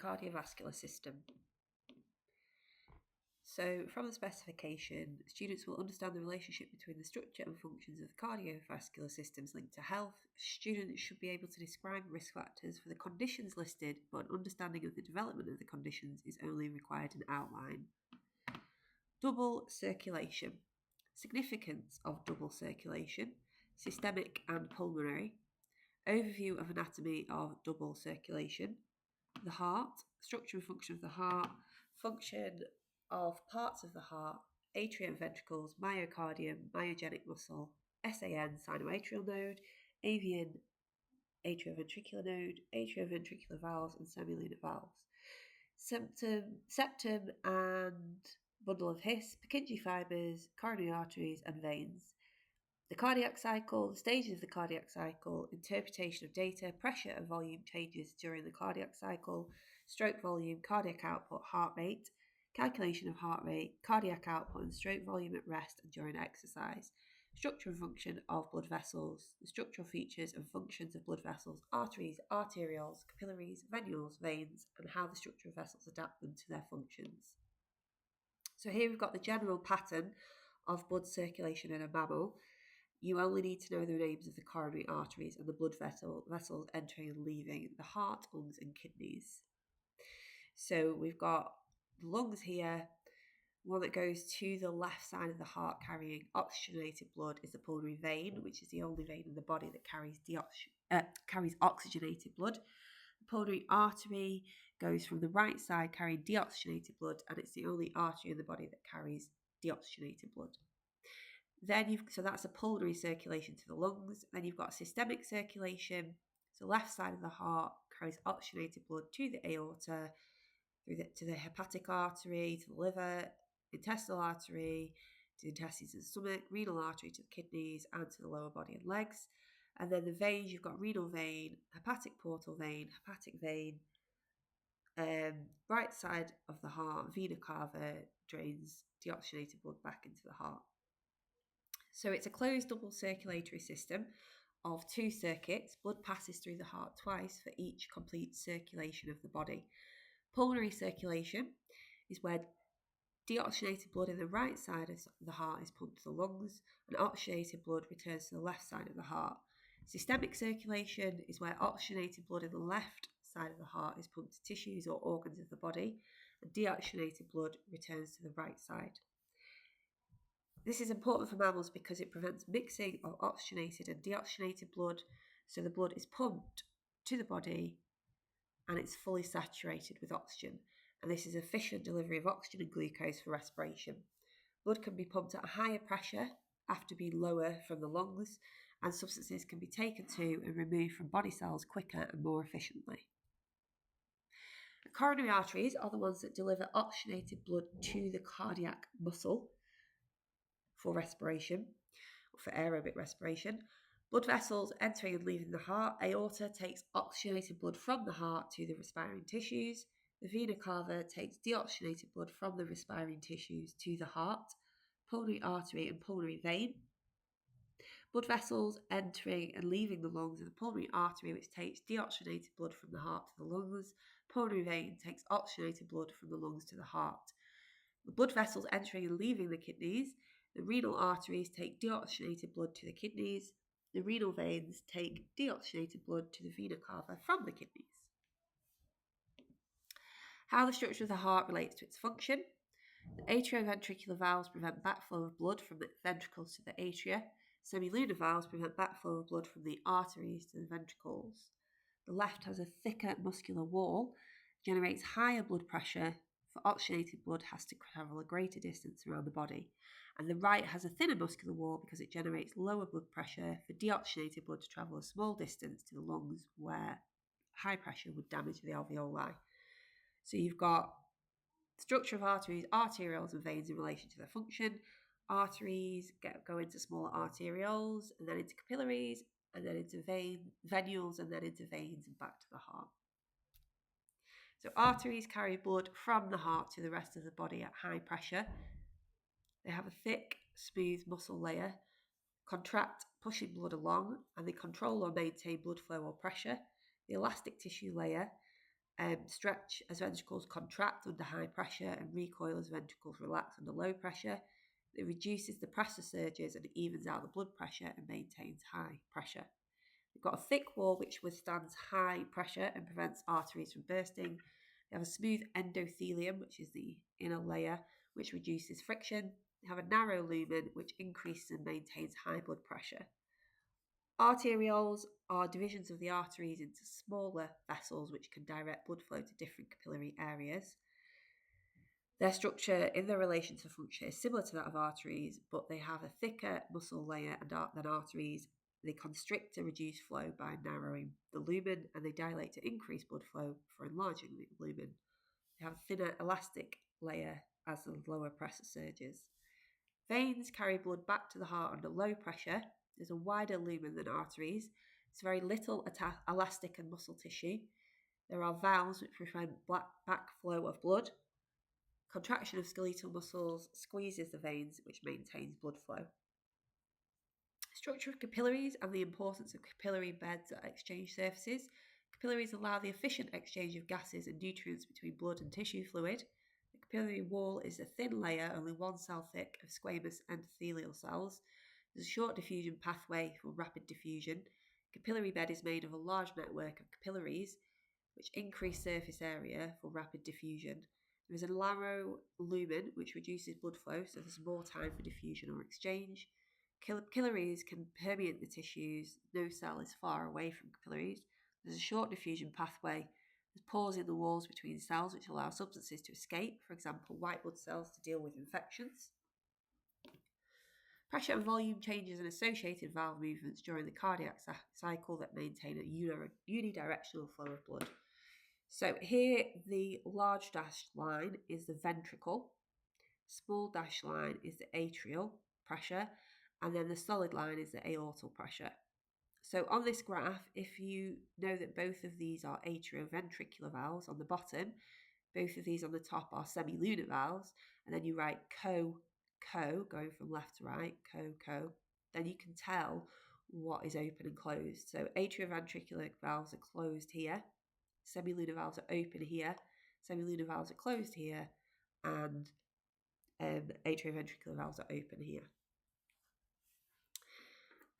cardiovascular system. So from the specification, students will understand the relationship between the structure and functions of the cardiovascular systems linked to health. Students should be able to describe risk factors for the conditions listed, but an understanding of the development of the conditions is only required in outline. Double circulation. Significance of double circulation, systemic and pulmonary. Overview of anatomy of double circulation. The heart, structure and function of the heart, function of parts of the heart, atria and ventricles, myocardium, myogenic muscle, SAN, sinoatrial node, AVN, atrioventricular node, atrioventricular valves, and semilunar valves. Septum and bundle of His, Purkinje fibres, coronary arteries, and veins. The cardiac cycle, the stages of the cardiac cycle, interpretation of data, pressure and volume changes during the cardiac cycle, stroke volume, cardiac output, heart rate, calculation of heart rate, cardiac output and stroke volume at rest and during exercise, structure and function of blood vessels, the structural features and functions of blood vessels, arteries, arterioles, capillaries, venules, veins, and how the structure of vessels adapt them to their functions. So here we've got the general pattern of blood circulation in a mammal. You only need to know the names of the coronary arteries and the blood vessels entering and leaving the heart, lungs, and kidneys. So we've got the lungs here. One that goes to the left side of the heart carrying oxygenated blood is the pulmonary vein, which is the only vein in the body that carries oxygenated blood. The pulmonary artery goes from the right side carrying deoxygenated blood, and it's the only artery in the body that carries deoxygenated blood. So that's a pulmonary circulation to the lungs. Then you've got systemic circulation. So left side of the heart carries oxygenated blood to the aorta, to the hepatic artery, to the liver, intestinal artery, to the intestines and stomach, renal artery to the kidneys, and to the lower body and legs. And then the veins, you've got renal vein, hepatic portal vein, hepatic vein, right side of the heart, vena cava drains deoxygenated blood back into the heart. So it's a closed double circulatory system of two circuits. Blood passes through the heart twice for each complete circulation of the body. Pulmonary circulation is where deoxygenated blood in the right side of the heart is pumped to the lungs, and oxygenated blood returns to the left side of the heart. Systemic circulation is where oxygenated blood in the left side of the heart is pumped to tissues or organs of the body, and deoxygenated blood returns to the right side. This is important for mammals because it prevents mixing of oxygenated and deoxygenated blood, so the blood is pumped to the body and it's fully saturated with oxygen. And this is efficient delivery of oxygen and glucose for respiration. Blood can be pumped at a higher pressure after being lower from the lungs, and substances can be taken to and removed from body cells quicker and more efficiently. The coronary arteries are the ones that deliver oxygenated blood to the cardiac muscle for respiration, for aerobic respiration. Blood vessels entering and leaving the heart. Aorta takes oxygenated blood from the heart to the respiring tissues. The vena cava takes deoxygenated blood from the respiring tissues to the heart. Pulmonary artery and pulmonary vein. Blood vessels entering and leaving the lungs, and the pulmonary artery, which takes deoxygenated blood from the heart to the lungs. Pulmonary vein takes oxygenated blood from the lungs to the heart. The blood vessels entering and leaving the kidneys. The renal arteries take deoxygenated blood to the kidneys. The renal veins take deoxygenated blood to the vena cava from the kidneys. How the structure of the heart relates to its function. The atrioventricular valves prevent backflow of blood from the ventricles to the atria. Semilunar valves prevent backflow of blood from the arteries to the ventricles. The left has a thicker muscular wall, generates higher blood pressure, for oxygenated blood has to travel a greater distance around the body. And the right has a thinner muscular wall because it generates lower blood pressure for deoxygenated blood to travel a small distance to the lungs where high pressure would damage the alveoli. So you've got structure of arteries, arterioles and veins in relation to their function. Arteries go into smaller arterioles and then into capillaries and then into venules and then into veins and back to the heart. So arteries carry blood from the heart to the rest of the body at high pressure. They have a thick, smooth muscle layer, contract, pushing blood along, and they control or maintain blood flow or pressure. The elastic tissue layer stretch as ventricles contract under high pressure and recoil as ventricles relax under low pressure. It reduces the pressure surges and evens out the blood pressure and maintains high pressure. We've got a thick wall which withstands high pressure and prevents arteries from bursting. They have a smooth endothelium, which is the inner layer, which reduces friction. They have a narrow lumen, which increases and maintains high blood pressure. Arterioles are divisions of the arteries into smaller vessels which can direct blood flow to different capillary areas. Their structure in their relation to function is similar to that of arteries, but they have a thicker muscle layer than arteries. They constrict to reduce flow by narrowing the lumen, and they dilate to increase blood flow for enlarging the lumen. They have a thinner elastic layer as the lower pressure surges. Veins carry blood back to the heart under low pressure. There's a wider lumen than arteries. There's very little elastic and muscle tissue. There are valves which prevent backflow of blood. Contraction of skeletal muscles squeezes the veins, which maintains blood flow. Structure of capillaries and the importance of capillary beds at exchange surfaces. Capillaries allow the efficient exchange of gases and nutrients between blood and tissue fluid. The capillary wall is a thin layer, only 1 cell thick, of squamous endothelial cells. There's a short diffusion pathway for rapid diffusion. Capillary bed is made of a large network of capillaries, which increase surface area for rapid diffusion. There is a narrow lumen, which reduces blood flow, so there's more time for diffusion or exchange. Capillaries can permeate the tissues. No cell is far away from capillaries. There's a short diffusion pathway. There's pores in the walls between cells, which allow substances to escape, for example, white blood cells to deal with infections. Pressure and volume changes and associated valve movements during the cardiac cycle that maintain a unidirectional flow of blood. So here the large dashed line is the ventricle, small dashed line is the atrial pressure, and then the solid line is the aortal pressure. So on this graph, if you know that both of these are atrioventricular valves on the bottom, both of these on the top are semilunar valves, and then you write co, going from left to right, co, then you can tell what is open and closed. So atrioventricular valves are closed here, semilunar valves are open here, semilunar valves are closed here, and atrioventricular valves are open here.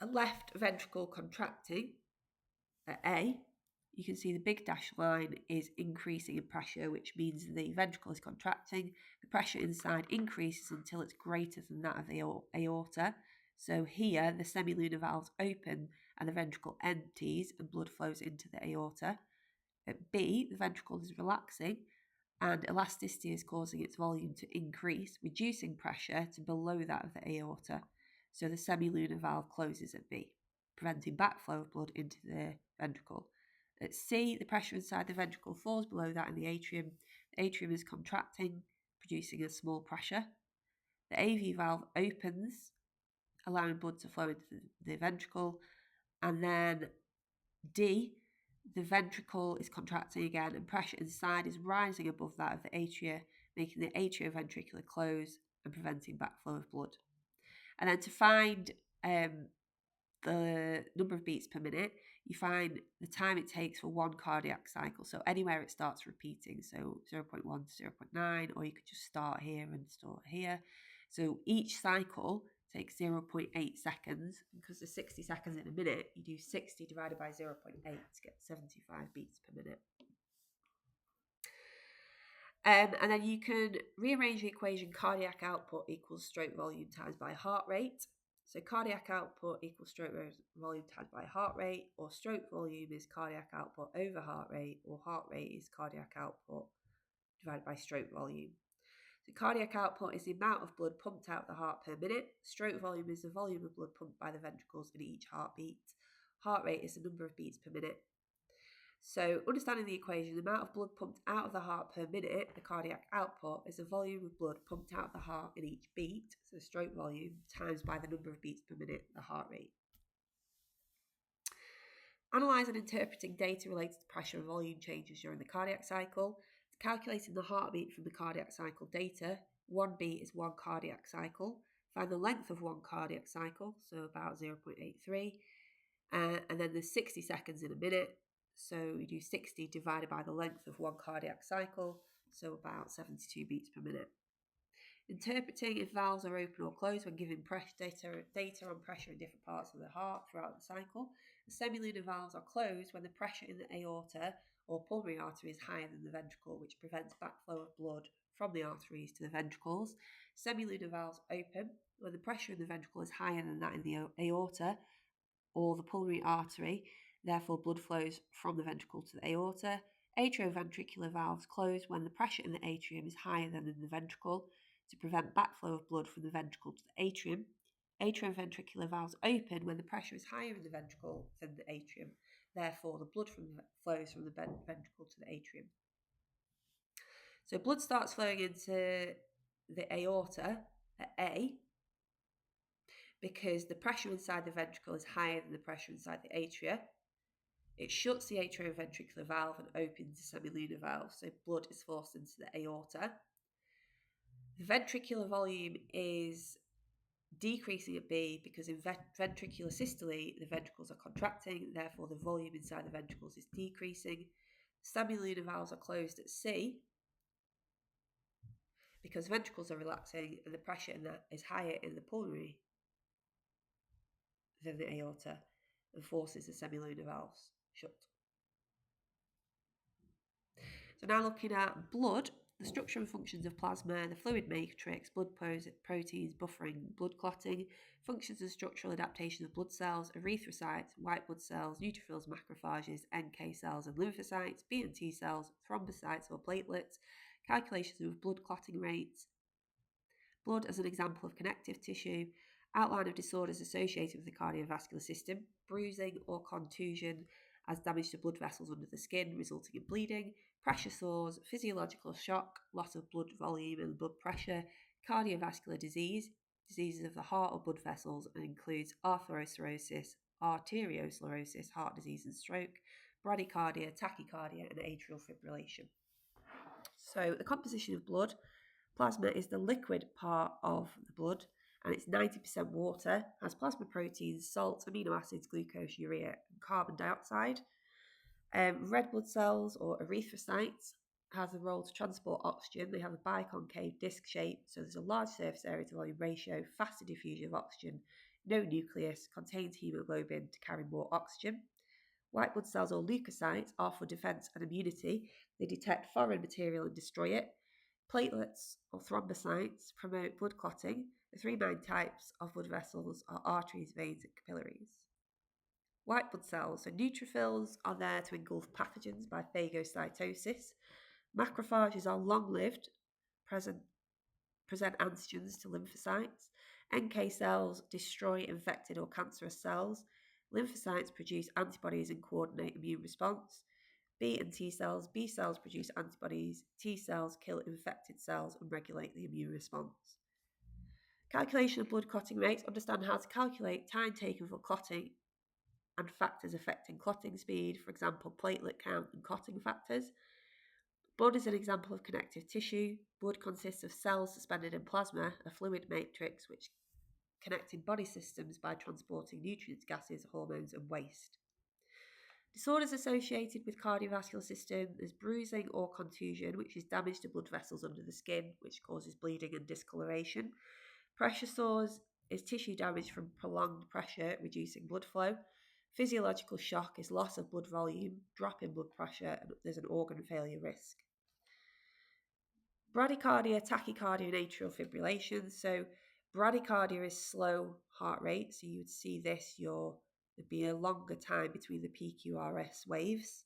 A left ventricle contracting at A, you can see the big dashed line is increasing in pressure, which means the ventricle is contracting. The pressure inside increases until it's greater than that of the aorta. So here, the semilunar valves open and the ventricle empties and blood flows into the aorta. At B, the ventricle is relaxing and elasticity is causing its volume to increase, reducing pressure to below that of the aorta. So the semilunar valve closes at B, preventing backflow of blood into the ventricle. At C, the pressure inside the ventricle falls below that in the atrium. The atrium is contracting, producing a small pressure. The AV valve opens, allowing blood to flow into the ventricle. And then D, the ventricle is contracting again and pressure inside is rising above that of the atria, making the atrioventricular close and preventing backflow of blood. And then to find the number of beats per minute, you find the time it takes for one cardiac cycle. So anywhere it starts repeating, so 0.1 to 0.9, or you could just start here and start here. So each cycle takes 0.8 seconds. Because there's 60 seconds in a minute, you do 60 divided by 0.8 to get 75 beats per minute. And then you can rearrange the equation cardiac output equals stroke volume times by heart rate. So cardiac output equals stroke volume times by heart rate, or stroke volume is cardiac output over heart rate, or heart rate is cardiac output divided by stroke volume. So cardiac output is the amount of blood pumped out the heart per minute. Stroke volume is the volume of blood pumped by the ventricles in each heartbeat. Heart rate is the number of beats per minute. So understanding the equation, the amount of blood pumped out of the heart per minute, the cardiac output, is the volume of blood pumped out of the heart in each beat, so stroke volume, times by the number of beats per minute, the heart rate. Analyse and interpreting data related to pressure and volume changes during the cardiac cycle. Calculating the heartbeat from the cardiac cycle data, 1 beat is 1 cardiac cycle. Find the length of 1 cardiac cycle, so about 0.83. And then there's 60 seconds in a minute. So we do 60 divided by the length of one cardiac cycle, so about 72 beats per minute. Interpreting if valves are open or closed when giving data on pressure in different parts of the heart throughout the cycle. The semilunar valves are closed when the pressure in the aorta or pulmonary artery is higher than the ventricle, which prevents backflow of blood from the arteries to the ventricles. Semilunar valves open when the pressure in the ventricle is higher than that in the aorta or the pulmonary artery, therefore blood flows from the ventricle to the aorta. Atrioventricular valves close when the pressure in the atrium is higher than in the ventricle to prevent backflow of blood from the ventricle to the atrium. Atrioventricular valves open when the pressure is higher in the ventricle than the atrium, therefore the blood flows from the ventricle to the atrium. So blood starts flowing into the aorta at A because the pressure inside the ventricle is higher than the pressure inside the atria. It shuts the atrioventricular valve and opens the semilunar valve, so blood is forced into the aorta. The ventricular volume is decreasing at B because in ventricular systole, the ventricles are contracting, therefore the volume inside the ventricles is decreasing. Semilunar valves are closed at C because ventricles are relaxing and the pressure in that is higher in the pulmonary than the aorta and forces the semilunar valves shut. So now looking at blood, the structure and functions of plasma, the fluid matrix, blood proteins, buffering, blood clotting, functions and structural adaptation of blood cells, erythrocytes, white blood cells, neutrophils, macrophages, NK cells and lymphocytes, B and T cells, thrombocytes or platelets, calculations of blood clotting rates, blood as an example of connective tissue, outline of disorders associated with the cardiovascular system, bruising or contusion as damage to blood vessels under the skin resulting in bleeding, pressure sores, physiological shock, loss of blood volume and blood pressure, cardiovascular disease, diseases of the heart or blood vessels, and includes atherosclerosis, arteriosclerosis, heart disease and stroke, bradycardia, tachycardia, and atrial fibrillation. So the composition of blood, plasma is the liquid part of the blood, and it's 90% water, has plasma proteins, salts, amino acids, glucose, urea, and carbon dioxide. Red blood cells or erythrocytes has a role to transport oxygen. They have a biconcave disc shape, so there's a large surface area to volume ratio, faster diffusion of oxygen, no nucleus, contains hemoglobin to carry more oxygen. White blood cells or leukocytes are for defense and immunity. They detect foreign material and destroy it. Platelets or thrombocytes promote blood clotting. The three main types of blood vessels are arteries, veins, and capillaries. White blood cells, so neutrophils, are there to engulf pathogens by phagocytosis. Macrophages are long-lived, present antigens to lymphocytes. NK cells destroy infected or cancerous cells. Lymphocytes produce antibodies and coordinate immune response. B and T cells, B cells produce antibodies, T cells kill infected cells and regulate the immune response. Calculation of blood clotting rates, understand how to calculate time taken for clotting and factors affecting clotting speed, for example, platelet count and clotting factors. Blood is an example of connective tissue. Blood consists of cells suspended in plasma, a fluid matrix which connecting body systems by transporting nutrients, gases, hormones, and waste. Disorders associated with cardiovascular system, there's bruising or contusion, which is damage to blood vessels under the skin, which causes bleeding and discoloration. Pressure sores is tissue damage from prolonged pressure, reducing blood flow. Physiological shock is loss of blood volume, drop in blood pressure, and there's an organ failure risk. Bradycardia, tachycardia, and atrial fibrillation. So bradycardia is slow heart rate. So you would see this, there'd be a longer time between the PQRS waves.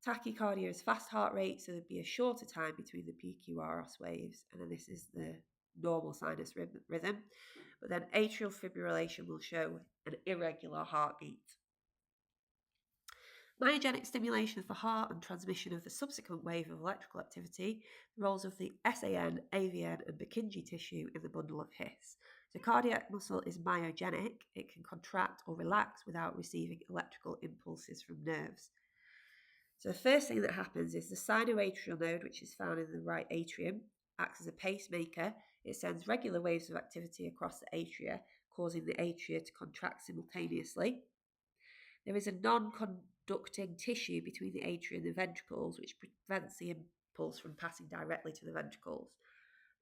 Tachycardia is fast heart rate, so there'd be a shorter time between the PQRS waves. And then this is the normal sinus rhythm. But then atrial fibrillation will show an irregular heartbeat. Myogenic stimulation of the heart and transmission of the subsequent wave of electrical activity, the roles of the SAN, AVN, and Purkinje tissue in the bundle of His. So cardiac muscle is myogenic. It can contract or relax without receiving electrical impulses from nerves. So the first thing that happens is the sinoatrial node, which is found in the right atrium, acts as a pacemaker. It sends regular waves of activity across the atria, causing the atria to contract simultaneously. There is a non-conducting conducting tissue between the atria and the ventricles, which prevents the impulse from passing directly to the ventricles,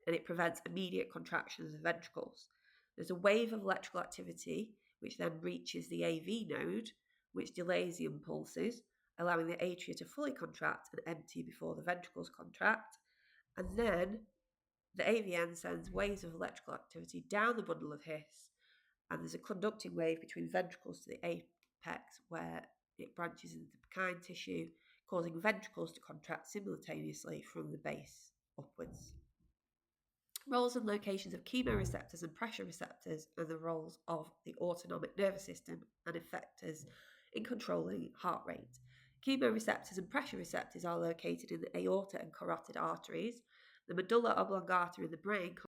and it prevents immediate contraction of the ventricles. There's a wave of electrical activity which then reaches the AV node, which delays the impulses, allowing the atria to fully contract and empty before the ventricles contract. And then the AVN sends waves of electrical activity down the bundle of His, and there's a conducting wave between the ventricles to the apex where it branches into the Purkinje tissue, causing ventricles to contract simultaneously from the base upwards. Roles and locations of chemoreceptors and pressure receptors, and the roles of the autonomic nervous system and effectors in controlling heart rate. Chemoreceptors and pressure receptors are located in the aorta and carotid arteries. The medulla oblongata in the brain